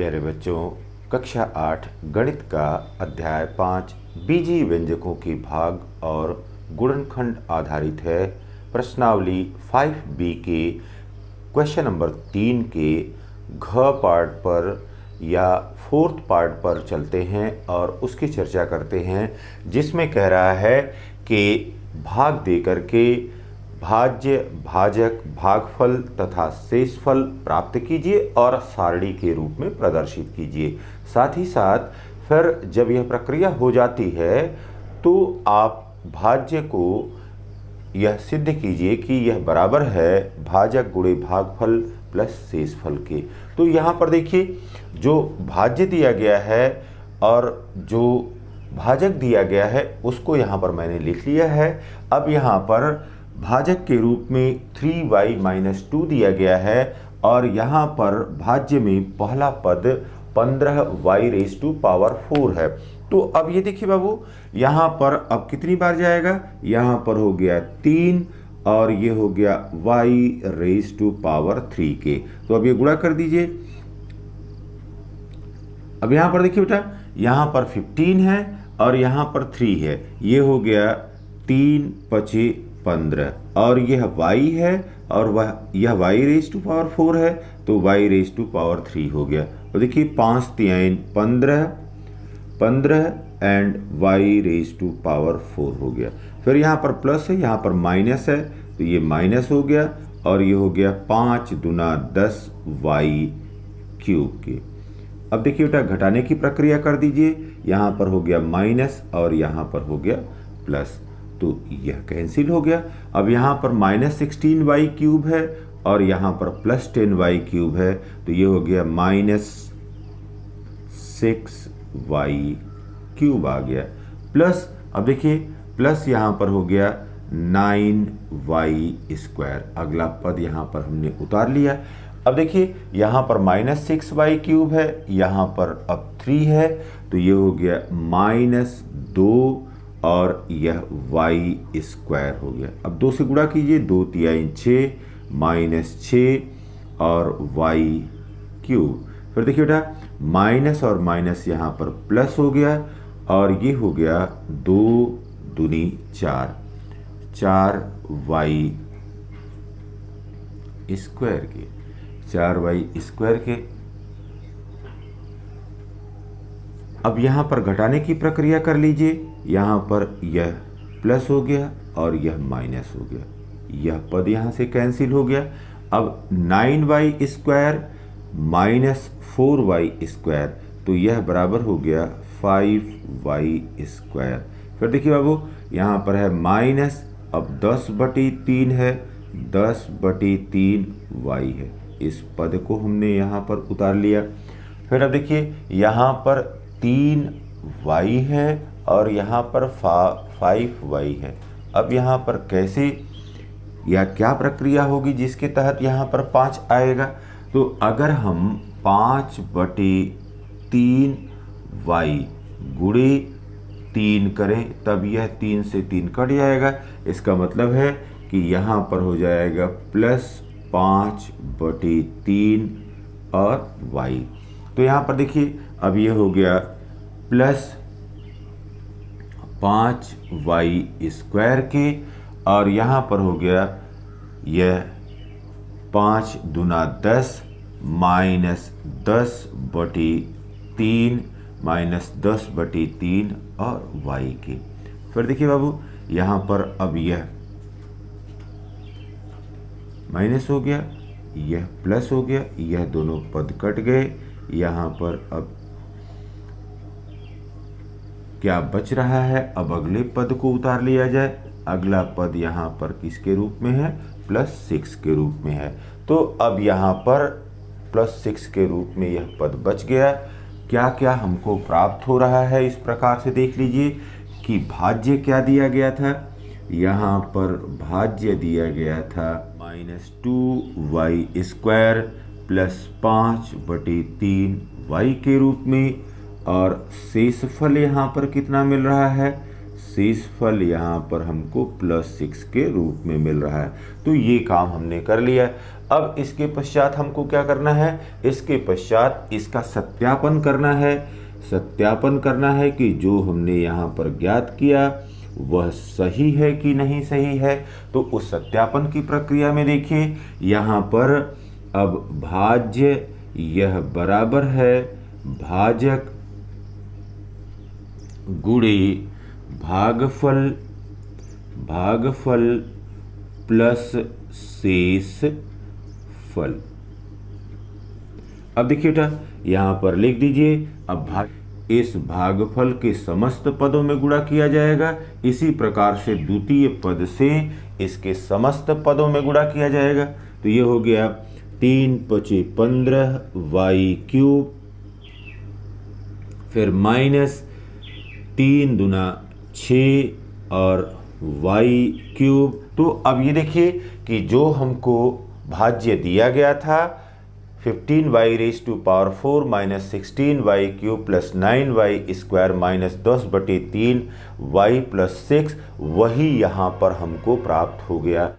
प्यारे बच्चों, कक्षा 8 गणित का अध्याय 5 बीजीय व्यंजकों के भाग और गुणनखंड आधारित है। प्रश्नावली 5B के क्वेश्चन नंबर 3 के घ पार्ट पर या फोर्थ पार्ट पर चलते हैं और उसकी चर्चा करते हैं, जिसमें कह रहा है कि भाग दे करके भाज्य, भाजक, भागफल तथा शेषफल प्राप्त कीजिए और सारणी के रूप में प्रदर्शित कीजिए। साथ ही साथ फिर जब यह प्रक्रिया हो जाती है तो आप भाज्य को यह सिद्ध कीजिए कि यह बराबर है भाजक गुणे भागफल प्लस शेषफल के। तो यहाँ पर देखिए, जो भाज्य दिया गया है और जो भाजक दिया गया है उसको यहाँ पर मैंने लिख लिया है। अब यहाँ पर भाजक के रूप में 3y-2 दिया गया है और यहाँ पर भाज्य में पहला पद 15y⁴ है। तो अब ये देखिए बाबू, यहाँ पर अब कितनी बार जाएगा, यहाँ पर हो गया 3 और ये हो गया y⁴ के। तो अब ये गुणा कर दीजिए। अब यहाँ पर देखिए बेटा, यहाँ पर 15 है और यहाँ पर 3 है, ये हो गया 3 × 15 और यह y है और यह y⁴ है, तो y⁴ हो गया। और देखिए 5 × 3 = 15 एंड y⁴ हो गया। फिर यहाँ पर प्लस है, यहाँ पर माइनस है, तो ये माइनस हो गया और ये हो गया 5 दूना 10 y³ के। अब देखिए बेटा, घटाने की प्रक्रिया कर दीजिए। यहाँ पर हो गया माइनस और यहाँ पर हो गया प्लस, तो यह कैंसिल हो गया। अब यहाँ पर -16y³ है और यहाँ पर +10y³ है, तो ये हो गया -6y³ आ गया। प्लस, अब देखिए प्लस यहाँ पर हो गया 9y²। अगला पद यहाँ पर हमने उतार लिया। अब देखिए यहाँ पर -6y³ है, यहाँ पर अब 3 है, तो ये हो गया -2 और यह y² हो गया। अब 2 से गुणा कीजिए, 2 × 3 = 6 और y³। फिर देखिए बेटा, माइनस और माइनस यहाँ पर प्लस हो गया और ये हो गया 2 दूनी 4, 4y² के, 4y² के। अब यहाँ पर घटाने की प्रक्रिया कर लीजिए। यहाँ पर यह प्लस हो गया और यह माइनस हो गया, यह पद यहाँ से कैंसिल हो गया। अब 9y² -4y², तो यह बराबर हो गया 5y²। फिर देखिए बाबू, यहाँ पर है माइनस, अब 10/3 है, 10/3y है। इस पद को हमने यहाँ पर उतार लिया। फिर अब देखिए, यहाँ पर 3y है और यहाँ पर 5y है। अब यहाँ पर कैसे या क्या प्रक्रिया होगी जिसके तहत यहाँ पर 5 आएगा? तो अगर हम 5/3y गुणे 3 करें तब यह 3 से 3 कट जाएगा। इसका मतलब है कि यहाँ पर हो जाएगा +5/3 और y। तो यहाँ पर देखिए, अब ये हो गया +5y² के और यहाँ पर हो गया यह 5 दूना 10 -10/3 -10/3 और y के। फिर देखिए बाबू, यहाँ पर अब यह माइनस हो गया, यह प्लस हो गया, यह दोनों पद कट गए। यहाँ पर अब क्या बच रहा है? अब अगले पद को उतार लिया जाए। अगला पद यहाँ पर किसके रूप में है? +6 के रूप में है। तो अब यहाँ पर +6 के रूप में यह पद बच गया। क्या क्या हमको प्राप्त हो रहा है, इस प्रकार से देख लीजिए कि भाज्य क्या दिया गया था। यहाँ पर भाज्य दिया गया था -2y² + 5/3y के रूप में, और शेषफल यहाँ पर कितना मिल रहा है? शेषफल यहाँ पर हमको +6 के रूप में मिल रहा है। तो ये काम हमने कर लिया। अब इसके पश्चात हमको क्या करना है, इसके पश्चात इसका सत्यापन करना है। सत्यापन करना है कि जो हमने यहाँ पर ज्ञात किया वह सही है कि नहीं सही है। तो उस सत्यापन की प्रक्रिया में देखिए, यहाँ पर अब भाज्य यह बराबर है भाजक गुणे भागफल प्लस शेष फल। अब देखिए बेटा, यहाँ पर लिख दीजिए, अब इस भागफल के समस्त पदों में गुणा किया जाएगा। इसी प्रकार से द्वितीय पद से इसके समस्त पदों में गुणा किया जाएगा। तो ये हो गया 3 × 5 = 15 y³ फिर माइनस 3 दूना 6 और y³। तो अब ये देखिए कि जो हमको भाज्य दिया गया था 15y⁴ minus 16y³ plus 9y² minus 10/3 y + 6, वही यहाँ पर हमको प्राप्त हो गया।